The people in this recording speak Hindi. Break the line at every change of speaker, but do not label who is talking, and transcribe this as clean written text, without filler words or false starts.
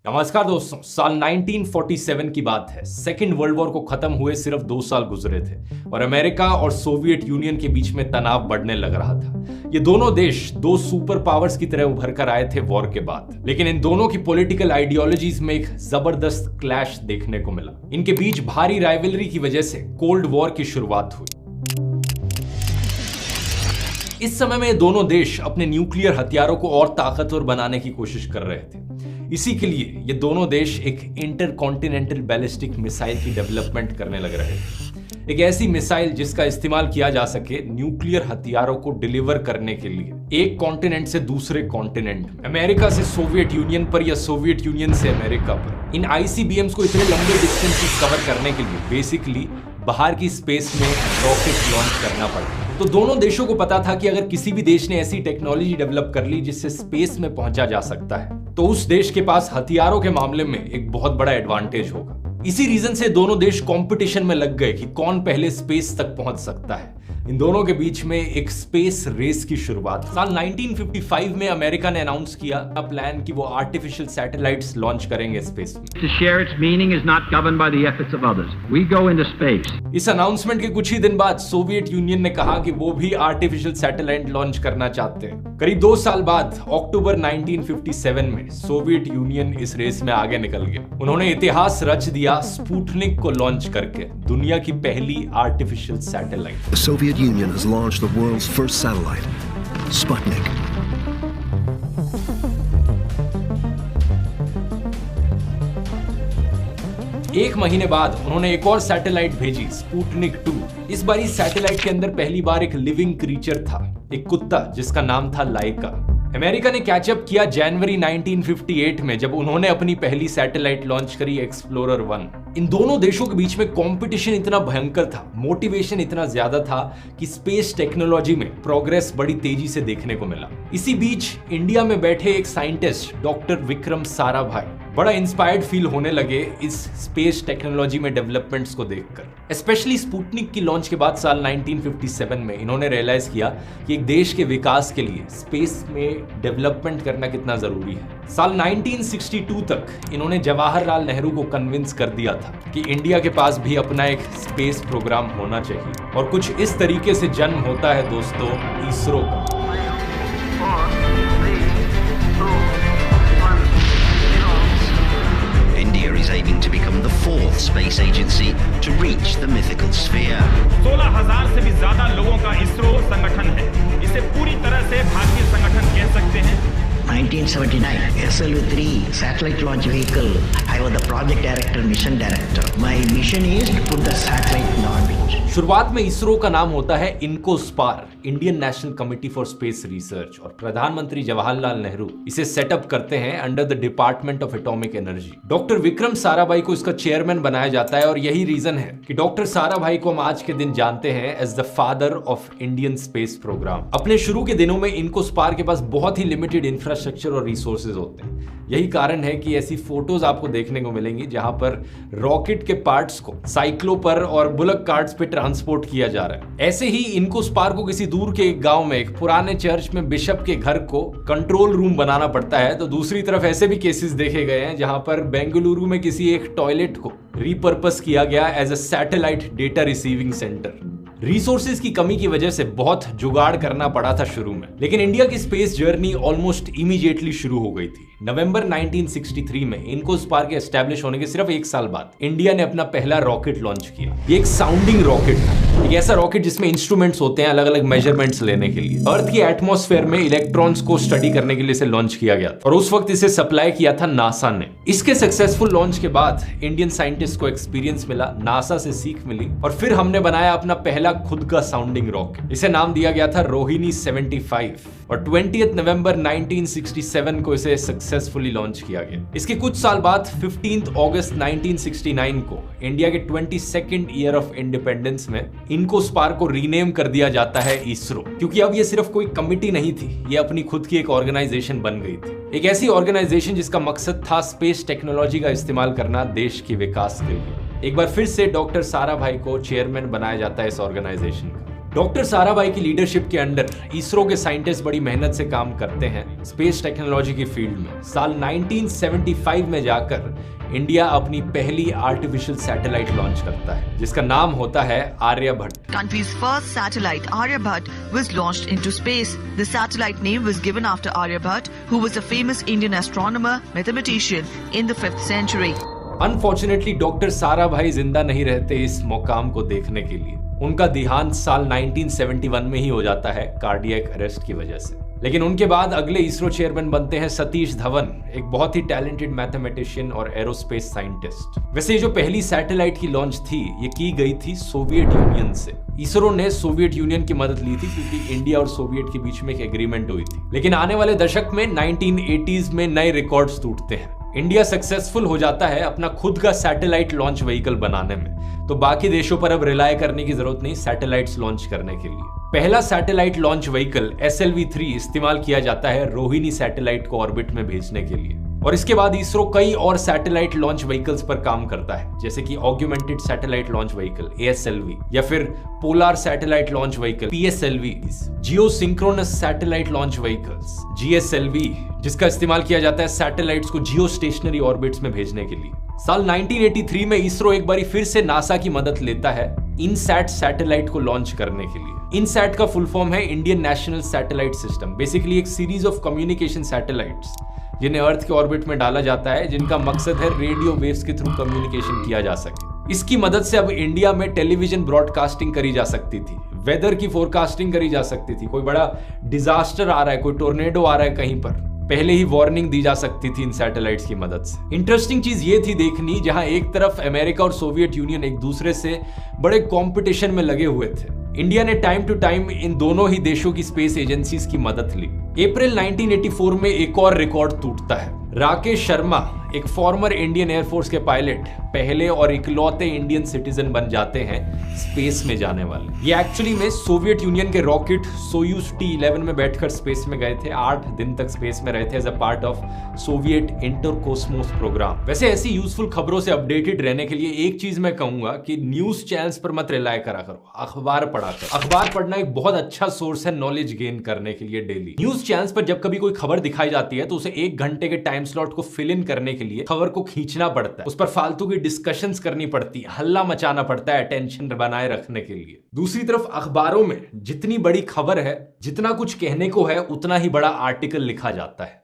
नमस्कार दोस्तों, साल 1947 की बात है। सेकेंड वर्ल्ड वॉर को खत्म हुए सिर्फ 2 साल गुजरे थे और अमेरिका और सोवियत यूनियन के बीच में तनाव बढ़ने लग रहा था। ये दोनों देश दो सुपर पावर्स की तरह उभर कर आए थे वॉर के बाद, लेकिन इन दोनों की पॉलिटिकल आइडियोलॉजीज में एक जबरदस्त क्लैश देखने को मिला। इनके बीच भारी राइवलरी की वजह से कोल्ड वॉर की शुरुआत हुई। इस समय में दोनों देश अपने न्यूक्लियर हथियारों को और ताकतवर बनाने की कोशिश कर रहे थे। इसी के लिए ये दोनों देश एक इंटरकॉन्टिनेंटल बैलिस्टिक मिसाइल की डेवलपमेंट करने लग रहे थे। एक ऐसी मिसाइल जिसका इस्तेमाल किया जा सके न्यूक्लियर हथियारों को डिलीवर करने के लिए एक कॉन्टिनेंट से दूसरे कॉन्टिनेंट में, अमेरिका से सोवियत यूनियन पर या सोवियत यूनियन से अमेरिका पर। इन आईसीबीएम्स को इतने लंबे डिस्टेंस कवर करने के लिए बेसिकली बाहर की स्पेस में रॉकेट लॉन्च करना पड़ता। तो दोनों देशों को पता था कि अगर किसी भी देश ने ऐसी टेक्नोलॉजी डेवलप कर ली जिससे स्पेस में पहुंचा जा सकता है, तो उस देश के पास हथियारों के मामले में एक बहुत बड़ा एडवांटेज होगा। इसी रीजन से दोनों देश कंपटीशन में लग गए कि कौन पहले स्पेस तक पहुंच सकता है। इन दोनों के बीच में एक स्पेस रेस की शुरुआत साल 1955 में अमेरिका ने अनाउंस किया प्लान कि वो आर्टिफिशियल सैटेलाइट्स लॉन्च करेंगे स्पेस में।
To share its meaning is not governed by the efforts of others. We go into space.
इस अनाउंसमेंट के कुछ ही दिन बाद सोवियत यूनियन ने कहा कि वो भी आर्टिफिशियल सैटेलाइट लॉन्च करना चाहते हैं। करीब 2 साल बाद अक्टूबर 1957 में सोवियत यूनियन इस रेस में आगे निकल गया। उन्होंने इतिहास रच दिया स्पुतनिक को लॉन्च करके, दुनिया की पहली artificial satellite.
The Soviet Union has launched the world's first satellite, Sputnik.
एक महीने बाद उन्होंने एक और सैटेलाइट भेजी, स्पुतनिक 2। इस बार इस सैटेलाइट के अंदर पहली बार एक लिविंग क्रीचर था, एक कुत्ता जिसका नाम था लाइका। अमेरिका ने कैचअप किया जनवरी 1958 में, जब उन्होंने अपनी पहली सैटेलाइट लॉन्च करी, एक्सप्लोरर 1। इन दोनों देशों के बीच में कंपटीशन इतना भयंकर था, मोटिवेशन इतना ज्यादा था कि स्पेस टेक्नोलॉजी में प्रोग्रेस बड़ी तेजी से देखने को मिला। इसी बीच इंडिया में बैठे एक साइंटिस्ट डॉक्टर विक्रम साराभाई बड़ा इंस्पायर्ड फील होने लगे इस स्पेस टेक्नोलॉजी में डेवलपमेंट्स को देखकर। स्पेशली स्पुतनिक की लॉन्च के बाद साल 1957 में इन्होंने रियलाइज किया कि एक देश के विकास के लिए स्पेस में डेवलपमेंट करना कितना जरूरी है। साल 1962 तक इन्होंने जवाहरलाल नेहरू को कन्विंस कर दिया था कि इंडिया के पास भी अपना एक स्पेस प्रोग्राम होना चाहिए, और कुछ इस तरीके से जन्म होता है दोस्तों इसरो का।
Is aiming to become the 4th space agency to reach the mythical sphere.
16,000 से भी ज्यादा लोगों का इसरो संगठन है। इसे पूरी तरह से भारतीय संगठन कह सकते हैं।
1979 SLV-3 satellite launch vehicle. I was the project director, mission director. My mission is to put the satellite in orbit.
शुरुआत में इसरो का नाम होता है INCOSPAR, Indian National Committee for Space Research, और प्रधानमंत्री जवाहरलाल नेहरू इसे सेटअप करते हैं under the Department of Atomic Energy. Doctor Vikram Sarabhai को इसका चेयरमैन बनाया जाता है, और यही रीजन है कि डॉक्टर साराभाई को हम आज के दिन जानते हैं as the father of Indian space programme. अपने शुरू के दिनों में इनकोस्पार के पास बहुत ही लिमिटेड इंफ्रास्ट्रक्चर और रिसोर्सेज होते हैं। यही कारण है कि ऐसी फोटोज आपको देखने को मिलेंगी जहां पर रॉकेट के पार्ट्स को साइक्लो पर और बुलक कार्ट्स पे ट्रांसपोर्ट किया जा रहा है। ऐसे ही इनकोस्पार को किसी दूर के एक गांव में एक पुराने चर्च में बिशप के घर को कंट्रोल रूम बनाना पड़ता है। तो दूसरी तरफ ऐसे भी केसेस देखे गए हैं जहां पर बेंगलुरु में किसी एक टॉयलेट को रीपर्पस किया गया as a satellite data receiving centre. Resources की कमी की वजह से बहुत जुगाड़ करना पड़ा था शुरू में, लेकिन इंडिया की स्पेस जर्नी ऑलमोस्ट इमीडिएटली शुरू हो गई थी। नवंबर 1963 में इनकोस्पार के एस्टैब्लिश होने के सिर्फ 1 साल बाद इंडिया ने अपना पहला रॉकेट लॉन्च किया। ये एक साउंडिंग रॉकेट था, एक ऐसा रॉकेट जिसमें इंस्ट्रूमेंट्स होते हैं अलग अलग मेजरमेंट्स लेने के लिए। अर्थ की एटमॉस्फेयर में इलेक्ट्रॉन्स को स्टडी करने के लिए इसे लॉन्च किया गया, और उस वक्त इसे सप्लाई किया था नासा ने। इसके सक्सेसफुल लॉन्च के बाद इंडियन साइंटिस्ट को एक्सपीरियंस मिला, नासा से सीख मिली, और फिर हमने बनाया अपना पहला खुद का साउंडिंग रॉकेट। इसे नाम दिया गया था रोहिणी 75, और 20 नवंबर 1967 को इसे सक्सेसफुली लॉन्च किया गया। इसके कुछ साल बाद 15 अगस्त 1969 को इंडिया के 22nd ईयर ऑफ इंडिपेंडेंस में इनकोस्पार को रीनेम कर दिया जाता है इसरो, क्योंकि अब ये सिर्फ कोई कमिटी नहीं थी, ये अपनी खुद की एक ऑर्गेनाइजेशन बन गई थी। एक ऐसी ऑर्गेनाइजेशन जिसका मकसद था स्पेस टेक्नोलॉजी का इस्तेमाल करना देश के विकास के लिए। एक बार फिर से डॉक्टर साराभाई को चेयरमैन बनाया जाता है इस ऑर्गेनाइजेशन का। डॉक्टर साराभाई की लीडरशिप के अंडर इसरो के साइंटिस्ट बड़ी मेहनत से काम करते हैं स्पेस टेक्नोलॉजी की फील्ड में। साल 1975 में जाकर इंडिया अपनी पहली आर्टिफिशियल सैटेलाइट लॉन्च करता है जिसका नाम होता है Aryabhata.
Country's first satellite, Aryabhat, was launched into space. The satellite name was given after Aryabhat, who was a famous Indian astronomer, mathematician in the 5th century.
Unfortunately doctor Sarabhai जिंदा नहीं रहते इस मुकाम को देखने के लिए। उनका देहांत साल 1971 में ही हो जाता है कार्डियक अरेस्ट की वजह से। लेकिन उनके बाद अगले इसरो चेयरमैन बनते हैं सतीश धवन, एक बहुत ही टैलेंटेड मैथमेटिशियन और एरोस्पेस साइंटिस्ट। वैसे जो पहली सैटेलाइट की लॉन्च थी ये की गई थी सोवियत यूनियन से। इसरो ने सोवियत यूनियन की मदद ली थी क्योंकि इंडिया और सोवियत के बीच में एक एग्रीमेंट हुई थी। लेकिन आने वाले दशक में 1980s में नए रिकॉर्ड्स टूटते हैं। इंडिया सक्सेसफुल हो जाता है अपना खुद का सैटेलाइट लॉन्च व्हीकल बनाने में, तो बाकी देशों पर अब रिलाय करने की जरूरत नहीं सैटेलाइट्स लॉन्च करने के लिए। पहला सैटेलाइट लॉन्च व्हीकल SLV-3 इस्तेमाल किया जाता है रोहिणी सैटेलाइट को ऑर्बिट में भेजने के लिए। और इसके बाद इसरो कई और सैटेलाइट लॉन्च व्हीकल्स पर काम करता है, जैसे कि augmented satellite launch vehicle ASLV या फिर polar satellite launch vehicle PSLV, geosynchronous satellite launch vehicles GSLV, जिसका इस्तेमाल किया जाता है सैटेलाइट्स को जियो स्टेशनरी ऑर्बिट्स में भेजने के लिए। साल 1983 में इसरो एक बार फिर से नासा की मदद लेता है इनसैट सैटेलाइट को लॉन्च करने के लिए। इनसैट का फुल फॉर्म है Indian national satellite system, basically एक सीरीज ऑफ कम्युनिकेशन सैटेलाइट्स जिन्हें अर्थ के ऑर्बिट में डाला जाता है, जिनका मकसद है रेडियो वेव्स के थ्रू कम्युनिकेशन किया जा सके। इसकी मदद से अब इंडिया में टेलीविजन ब्रॉडकास्टिंग करी जा सकती थी, वेदर की फोरकास्टिंग करी जा सकती थी, कोई बड़ा डिजास्टर आ रहा है, कोई टोर्नेडो आ रहा है कहीं पर, पहले ही वार्निंग दी जा सकती थी इन सैटेलाइट्स की मदद से। इंटरेस्टिंग चीज ये थी देखनी, जहां एक तरफ अमेरिका और सोवियत यूनियन एक दूसरे से बड़े कंपटीशन में लगे हुए थे, इंडिया ने टाइम टू टाइम इन दोनों ही देशों की स्पेस एजेंसीज की मदद ली। अप्रैल 1984 में एक और रिकॉर्ड टूटता है। राकेश शर्मा, एक फॉर्मर इंडियन एयरफोर्स के पायलट, पहले और इकलौते इंडियन सिटीजन बन जाते हैं स्पेस में जाने वाले। ये एक्चुअली में सोवियत यूनियन के रॉकेट सोयूज T-11 में बैठकर स्पेस में गए थे। 8 दिन तक स्पेस में रहे थे as a part of Soviet Intercosmos programme. वैसे ऐसी यूजफुल खबरों से अपडेटेड रहने के लिए एक चीज मैं कहूंगा कि न्यूज चैनल्स पर मत रिलाय करा करो, अखबार पढ़ा करो। अखबार पढ़ना एक बहुत अच्छा सोर्स है नॉलेज गेन करने के लिए डेली। न्यूज चैनल्स पर जब कभी कोई खबर दिखाई जाती है तो उसे 1 घंटे के टाइम स्लॉट को फिल इन करने के लिए खबर को खींचना पड़ता है, उस पर फालतू की डिस्कशंस करनी पड़ती है, हल्ला मचाना पड़ता है अटेंशन बनाए रखने के लिए। दूसरी तरफ अखबारों में जितनी बड़ी खबर है, जितना कुछ कहने को है, उतना ही बड़ा आर्टिकल लिखा जाता है।